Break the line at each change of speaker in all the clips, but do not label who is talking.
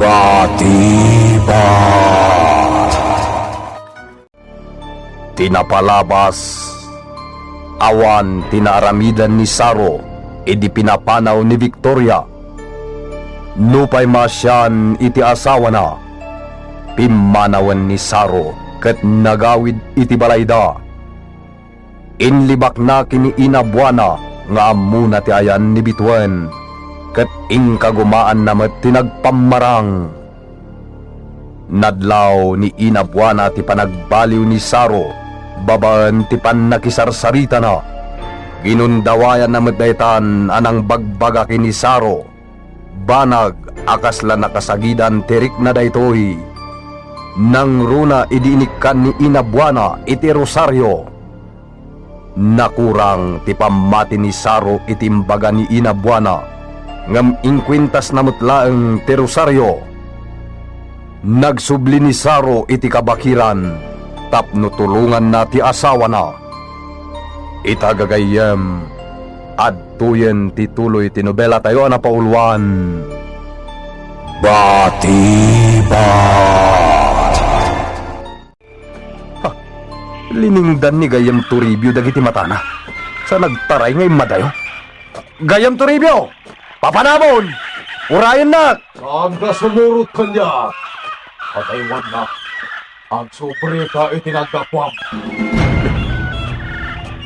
Katibat. Tinapalabas, awan tinaaramidan ni Saro, idi pinapanaw ni Victoria. Nupay masyan iti asawa na, pimanawan ni Saro, ket nagawid iti balayda. Inlibak na kini Inabuana, nga amuna ti ayan ni Bituan, ket ingkagumaan namet tinagpamarang. Nadlaw ni Inabuana ti panagbaliw ni Saro, babaan ti pannakisarsarita na. Ginundawayan namet daytan anang bagbaga kini Saro. Banag akasla nakasagidan tirik na daytoy. Nang runa idiinikan ni Inabuana iti Rosario. Nakurang ti pamati ni Saro itimbaga ni Inabuana, ngam ingkwintas na mutlaeng ti Rosario. Nagsubli ni Saro iti kabakiran, tapno tulungan na ti asawa na. Itagagayem, adtuyen ti tuloy ti nobela tayo na pauluan. Katibat. Liningdan ni Gayam Toribio dagiti matana sa nagtaray ngay madayo. Gayam Toribio, papanabon! Urayan na!
Saan ka sumurot kanya? Pataywan na. Ang sobre ka itinagdakwam.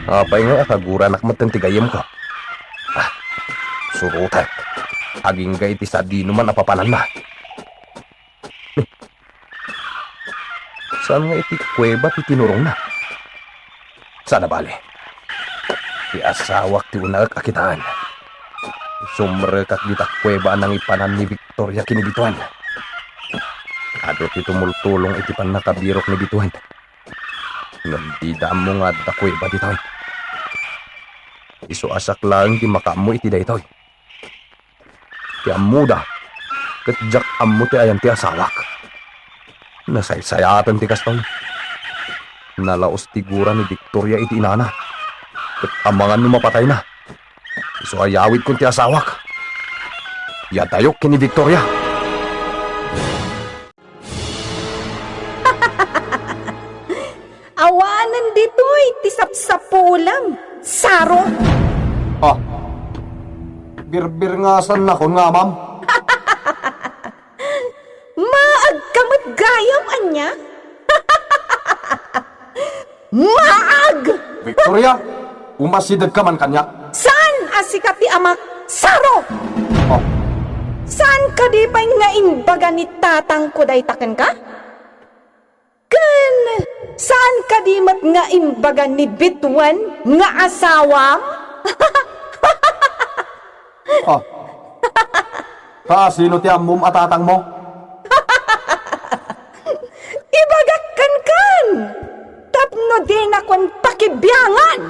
Apay nga akagura nakmatan ti Gayam ka. Surutan. Aging gay ti sadino man napapanan na. Saan nga iti kuweba ti tinurong na? Sana bali. Ti asawak ti unag akitaan. Sumrekak dita kuweba nang ipanan ni Victoria kinibituan. Ado ti tumultulong iti pan nakabirok ni bituan. Nandida mo nga da kuweba ditoy. Iso asak lang ti makamu iti daytoy. Ti amuda. Ketjak amu ti ayan ti asawak. Nasaysayatan ti kastoy. Nalaos tigura ni Victoria iti inana. Ket amangan no mapatay na. Iso ayawid kun ti asawak. Yadayok kini Victoria.
Awanan dito'y ti sapsapulam. Saro.
Birbir nga san na kon nga, ma'am.
Maagkamot gayam anya. Maag!
Victoria, umasidag ka man kanya.
Saan asikat ti amak? Saro!
Oh,
Saan ka di pa'y nga imbaga ni tatang ko day taken ka? Ken, saan ka di mat nga imbaga ni Bituan nga asawam?
sino ti amum atatang mo?
Ibagakkan kan! Tapno din akong pakibiyangan!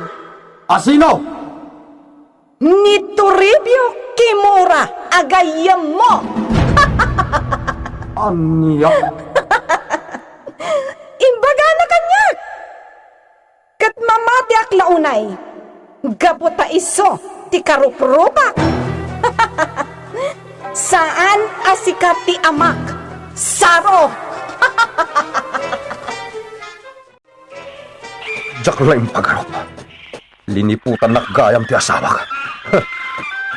Sino?
Ni Toribio Kimura agayam mo!
Aniya?
Imbaga na kanya! Kat mamati ak launay, gabuta iso ti karuprupak! Saan asikat ti amak? Saro!
Diyak lang pagarop. Liniputan na gayam ti asawak.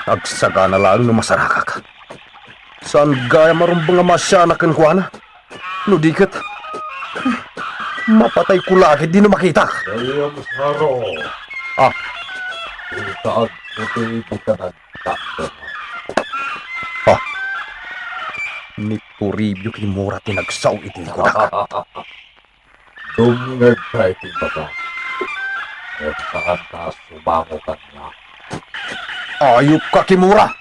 Agsaga na lang numasarakak. Saan gayam marumbang nga masya na kankwana? Nudikat. Mapatay ko lagi, di na makita.
Gayam Saro. Itaag puti itinagdakwam.
Ni Toribio Kimura tinagsaw iti kudak.
Dumngag ka itinbaga. At saan ka sumango kanya?
Ayup ka Kimura!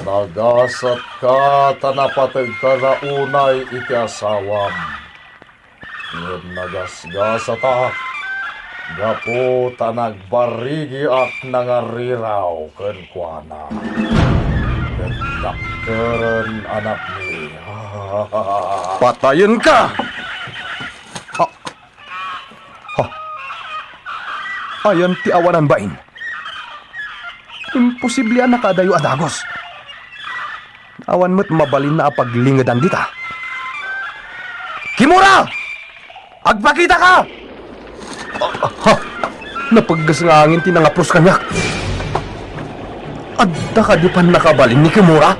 Nagasat ka, tanapatid ka na unay iti asawam. Ngayon nagasgasat ka, gapo tanagbarigi at nangariraw kenkwana. Kendakeren anak ni.
Patayin ka! Ayan ti awanan bain. Imposible na kadayo adagos. Awan mo't mabalin na apaglingadan dita. Kimura! Agpakita ka! Ha! Napaggas nga angin tinangapros kanyak. Adda ka di pa nakabalin ni Kimura?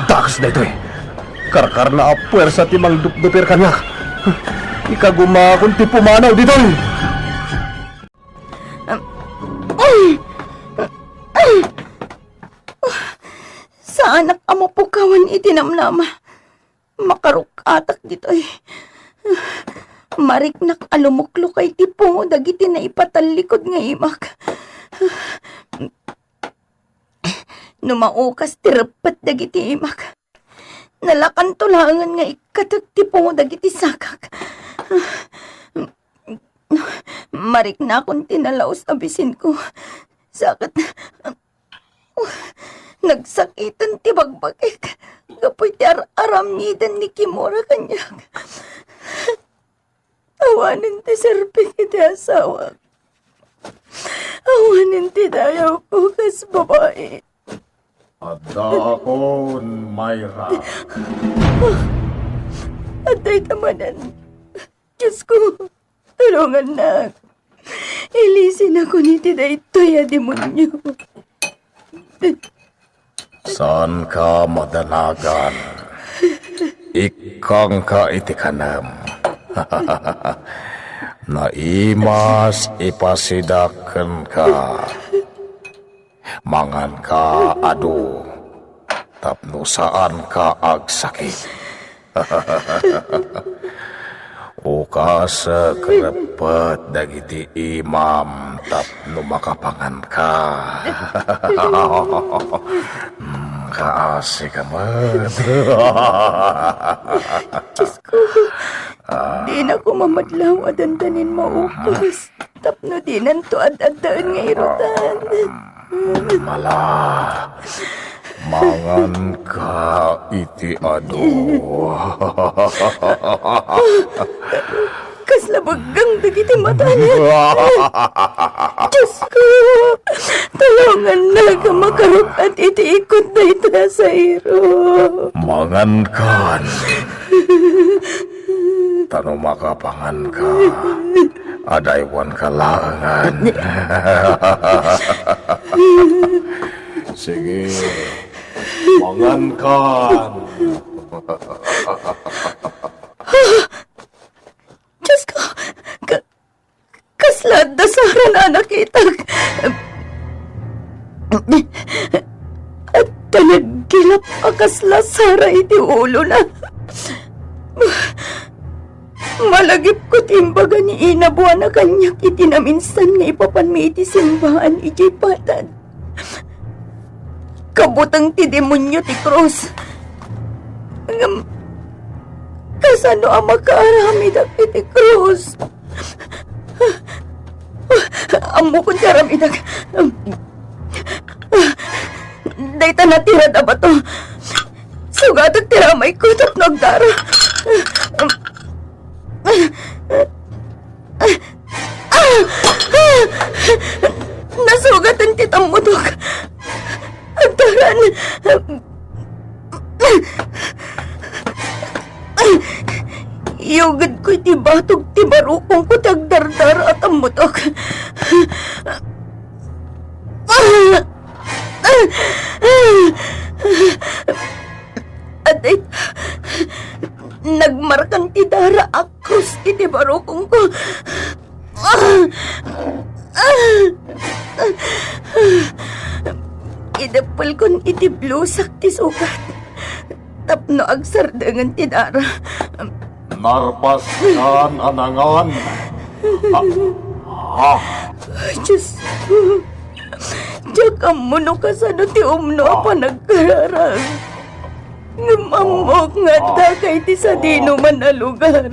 Dakas na ito eh. Karkar na apwersa timang dupdupir kanyak. Ikaguma kung ti pumanaw dito eh.
Sa anak amo po kawan itinamnama. Makarukatak dito eh. Mariknak alumuklo kay tipo dagiti na ipatalikod nga imak. Numaukas tirapat dagiti imak. Nalakantulangan nga ikatak tipo dagiti sakak. Marik na akong tinalaos abisin ko. Sakit. Nagsakitan ti bagbagik. Gapoy ti aram nidan ni Kimura kanyak. Awanin ti serping iti asawa. Awanin ti dayaw ko kas babae.
Adda akon, Myra.
Atay tamanan. Diyos ko, tulungan na. Ilisin ako ni Tiday Toya demonyo.
Saan ka madanagan? Ikang ka itikanam. Naimas ipasidakan ka. Mangan ka adu. Tapno saan ka agsakit. Ukas kerepet dagiti imam tapno makapangan ka. Kaasi ka man.
Diyos ko, di na ko mamadlaw adandanin maupas. Tapno di nanto ad-adaan nga irutan.
Mala. Mangan ka iti ado.
Kaslabagang dagiti mata niya. Diyos ko, tulungan na ka makarot at itiikot na ito sa iro.
Mangan kan. Tano makapangan ka. Adaywan kalangan. Sige. Mangan kan.
Diyos ko, kaslad na sara na nakita. At tanagilap akasla sara iti ulo na. Malagip ko timbaga ni inabuan na kanyak iti na minsan nga ipapanmi iti simbahan iti patad. Kabutang ti demonyo ti krus. Kasano ang makaramid ang iti krus? Amo kong karamidag. Dayta natira da ba to? Sugatag tiramay ko at nagdara. Nasugatan titang mutok. Agdaran. Yugad ko'y ti batog ti barukong ko tagdardar at ang mutok. At ay, nagmarkan ti dara akrus iti barukong ko. Idapal kon iti blusak ti sukat. Tapno agsardangan ti dara.
Narpas kan anangan.
Diyos ko. Diyak mo no kasano ti umno pa nagkararang. Ngamamok nga dakay ti sa dino man na lugar.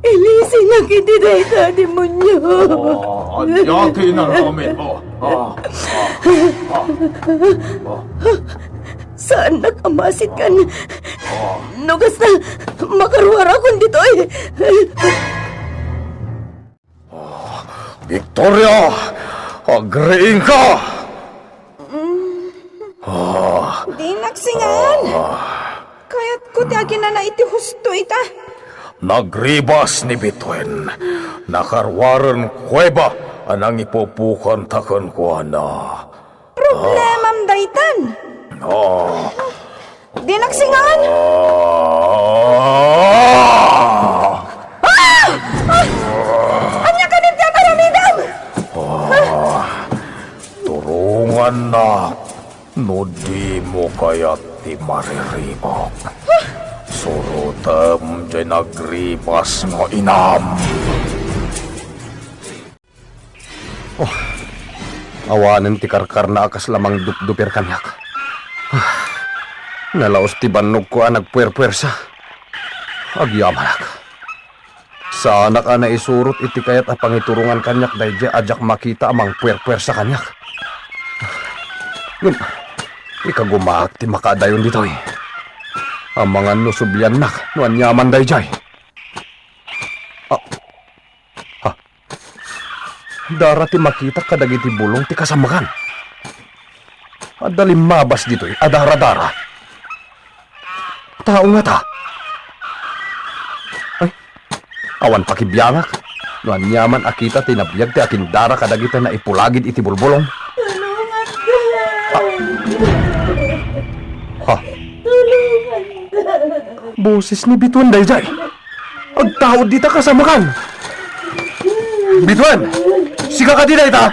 Ilisin na kiti dayta demonyo.
Yati na namin mo.
Saan nakamasit kan? Nugas na makaruwara kong dito eh.
Victoria! Agreeing ka!
Di nagsingan. Kaya't ko tiagin na iti husto ita.
Nagribas ni Bitwen. Nakarwaran kuweba anang ipupukan takan ko na.
Problemam daytan. Di nagsingan. Anya ka din tiyan karamidam.
Turungan na. No di mo kaya't ti mariribok. Surutam dyan nagribas mo inam. Awanan ti karkar na akas lamang dupdupir kanyak. Nalaos ti banog ko nagpuer-puersa. Agyamanak. Sa anak na isurot iti kayat pangiturungan kanyak dahil ajak makita amang puer-puersa kanyak. Yun, ikagumaak ti makadayon dito eh. Ang mga nusubyan nak, nuan yaman day jay. Dara ti makita kadagiti bulong ti kasamakan. Adalim mabas dito eh, adara-dara. Tao nga ta. Ay, awan pakibiyangak. Nuan yaman akita tinabiyag ti akin dara kadagita na ipulagid iti bulbulong. Boses ni Bituan Dayjay. Agtawad dita kasamakan. Bituan! Sika ka din ita!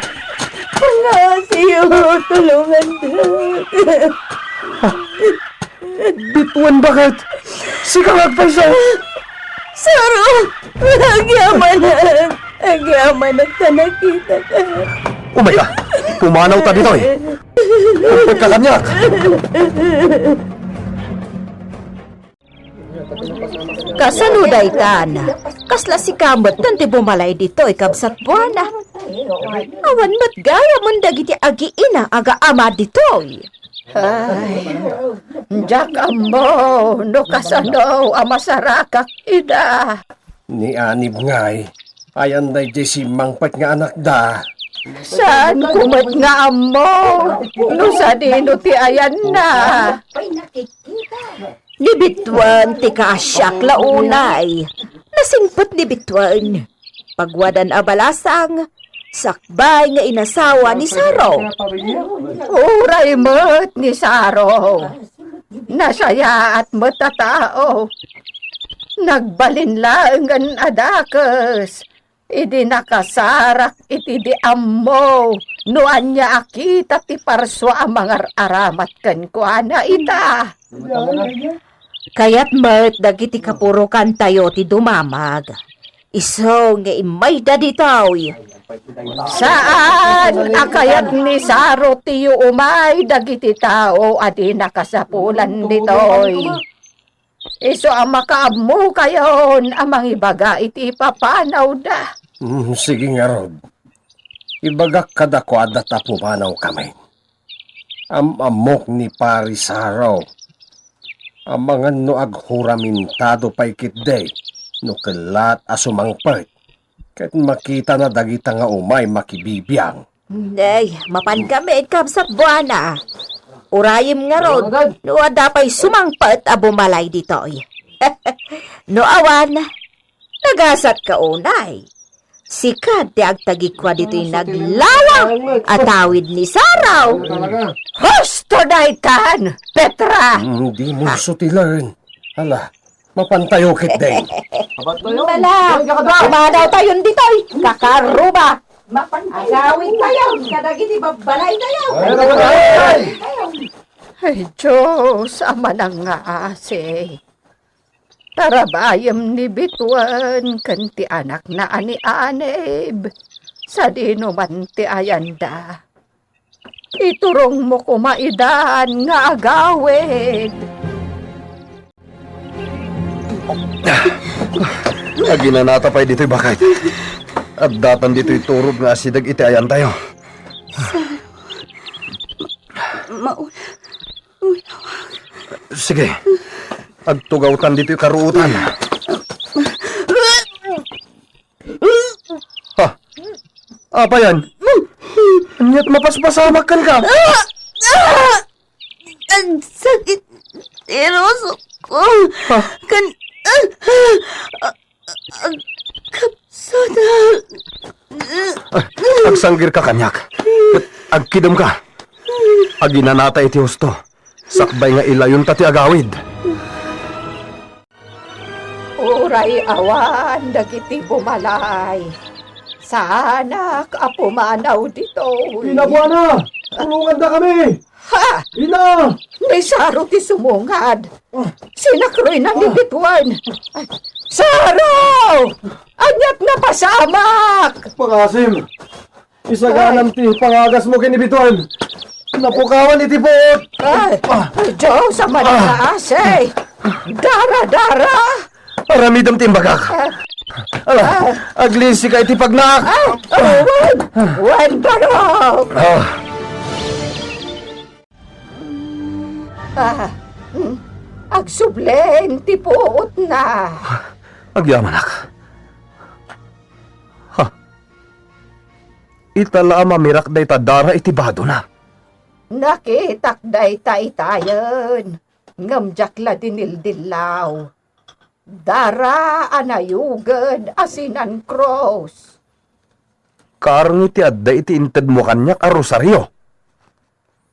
Pangasiyo, tulungan din.
Bituan bakit? Sika magpasa!
Saro, agyaman ka nakita ka.
Umay ka! Pumanaw ta dito eh! Umpad ka kanyak!
Kasanuday tan. Kasla si kamot nanti bumalay dito ikabsat buwana. Awan mat gaya mon dagiti agiina aga ama ditoy. Ay, jak ambo, no kasano amasarakak ida.
Ni anib ngay, ayan day di si mangpat nga anak da.
Saan kumat nga amo? No sa dino ti ayan na. Ni Bituan ti kasyak launay. Nasingpot ni Bituan. Pagwadan abalasang, sakbay nga inasawa ni Saro. Uray mo't ni Saro. Nasaya at matatao. Nagbalin lang ang adakes. Idi nakasarak iti di ammo. Nuan niya akita ti parswa ang mga aramat kan kuana ita. Kaya't mat dagiti kapurukan tayo ti dumamag. Iso nga imay daditaw. Saan akayat ni Saro tiyo umay dagiti tao adi nakasapulan ditoy. Iso ang makaamo kayon amang ibaga iti papanaw da.
Sige nga Rod, ibagak kadakwada ta pumanaw kami. Amok ni Parisaro. Ang mga no aghuramentado pa'y kitday, no kelat asumangpert. Kahit makita na dagita nga umay makibibiyang.
Ay, mapan kami kabsat buwana. Urayim nga rod, no adapay sumangpat a bumalay ditoy. No awan, nagasat ka unay. Sikat ti agtagikwa dito'y naglawang atawid ni Saraw. Husto daytan, Petra!
Hindi mo sutilan. Hala, mapantayo kitday.
Bala, kumanaw tayo dito'y kakaruba. Agawin tayo, kadagiti babalay tayo. Ay, Diyos, ama ng nga ase. Tarabayam ni Bituan, kanti anak na ani-anib. Sa dino man ti ayanda. Iturong mo kumaidan nga agawid.
Ginanata pa'y dito'y bakit? At datan dito'y turog nga asidag iti ayan tayo. Sige, agtugawtan dito'y karuutan. Ha? Apa yan? Anyat mapaspasamak ka.
Ang sakit. Eroso ko.
Ha?
Kapsada.
Agsanggir ka kanyak. Agkidom ka. Aginanata iti husto. Sakbay nga ilayon tati agawid.
Uray awan, dagiti bumalay. Sana kapumanaw dito.
Buwana! Tulungan na kami!
Ha!
Ina!
May saro ti sumungad. Sinakroy na ni Bituan. Ay, Saro! Anyat na pasamak!
Pakasim! Isaganam ti pangagas mo kinibituan! Napukawan iti buot!
Ay, Diyos, sa mananaasay. Dara-dara!
Aramidam timbagak. Aglisi ka iti pagnaak.
Wan barok! Agsublen, ti puot na.
Agyamanak. Ha? Itala mamirak day tadara iti bado na.
Nakitak day taitayan. Ngamjak la dinildilaw. Dara anayugan asinan cross.
Karong iti adda iti inted mo kanyak a rosaryo.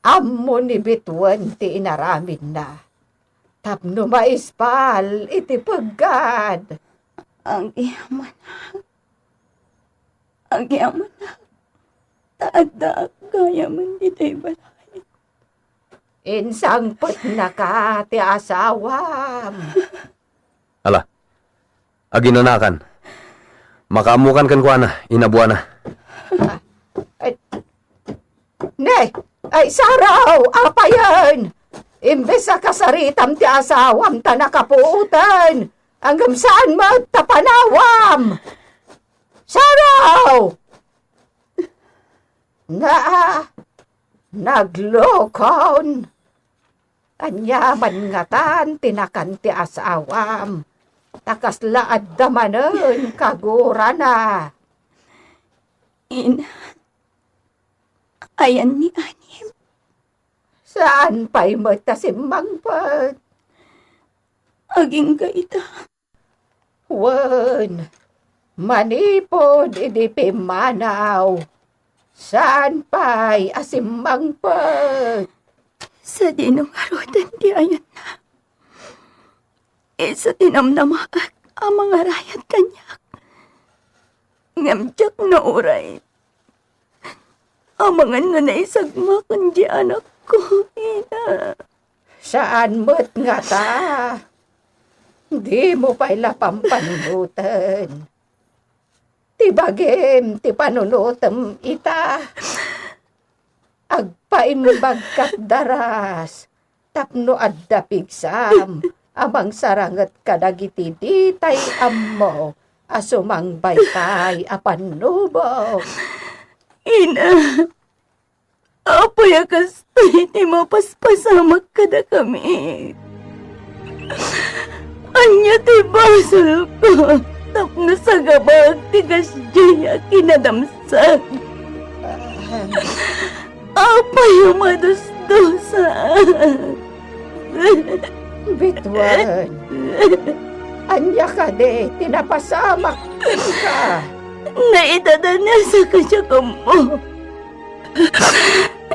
Ammo ni Bituan ti inaramid na. Tapno maispal iti paggad.
Ang iyaman. Ang iyaman. Taada kaya man dito'y balay.
Insangpot na ka ti asawam.
Ala, aginanakan. Makamukan kan kuana, inabuana.
Ay Saraw, apa yan? Imbes sa kasaritam ti asawam ta nakapuutan. Hanggang saan magtapanawam? Saraw! Naglokon. Anyaman nga tan tinakan ti asawam. Takaslaad damanen kagura na.
Ina. Ayan ni Anim.
Saan pa'y magtasimmangpat?
Aging gaita.
Wan, manipod idipimanaw. Saan pa'y asimmangpat?
Sa dinungarutan di ayan na. Sa tinamnamaak ang mga rayat kanyak. Ngamjak na uray. Ang mga nanaisagmakan di anak ko, ina.
Saan mo't nga ta? Di mo pa'y lapampanunutan. Ti bagim, ti panunutam ita. Agpaimbagkat daras. Tapno adda pigsam. Amang sarangat kadagiti ditay ammo. Asumang baytay apanubo.
Ina, apay akastay ti mapaspasamak kada kami. Anya ti basol ko, tapno sa gabag ti gasjaya kinadamsag. Apay umadusdusan.
Bituan. Anya ka de, tinapasamak ka.
Naidadana sa kasyakam mo.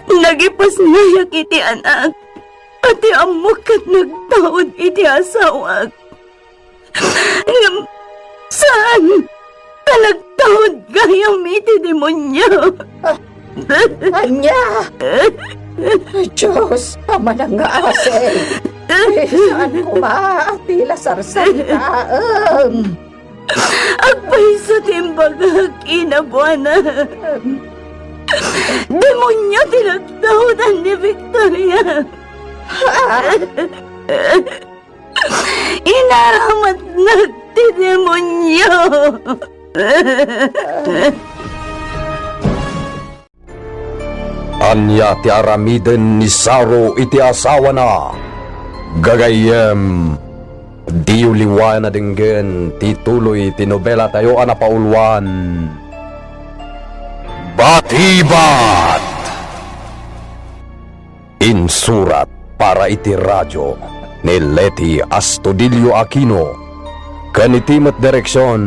Nagipas ngayak iti anak. Ati amok at nagtaod iti asawag. Saan? Nagtaod gayam iti demonyo.
Anya! Diyos, pamanang nga asay. Saan ko ba tila sarsalitaan?
Agpay sa timbagag inabuana. Demonyo tinagtaodan ni Victoria. Inaramat nagtidemonyo.
Anya ti aramiden ni Saro iti asawa na. Gagayem, di uliwan na dinggen ti tuloy ti nobela tayo anapaulwan. Batibat! Insurat para iti radyo ni Leti Astudillo Aquino. Kanitimat direksyon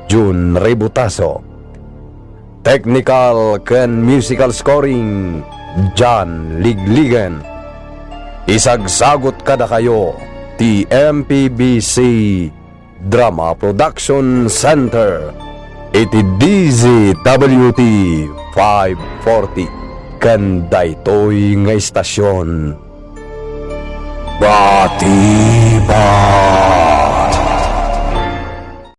June Rebutaso. Technical ken musical scoring John Ligligan. Isagsagot kada kayo ti MPBC Drama Production Center iti DZWT 540 kan daytoy nga istasyon. Batibat!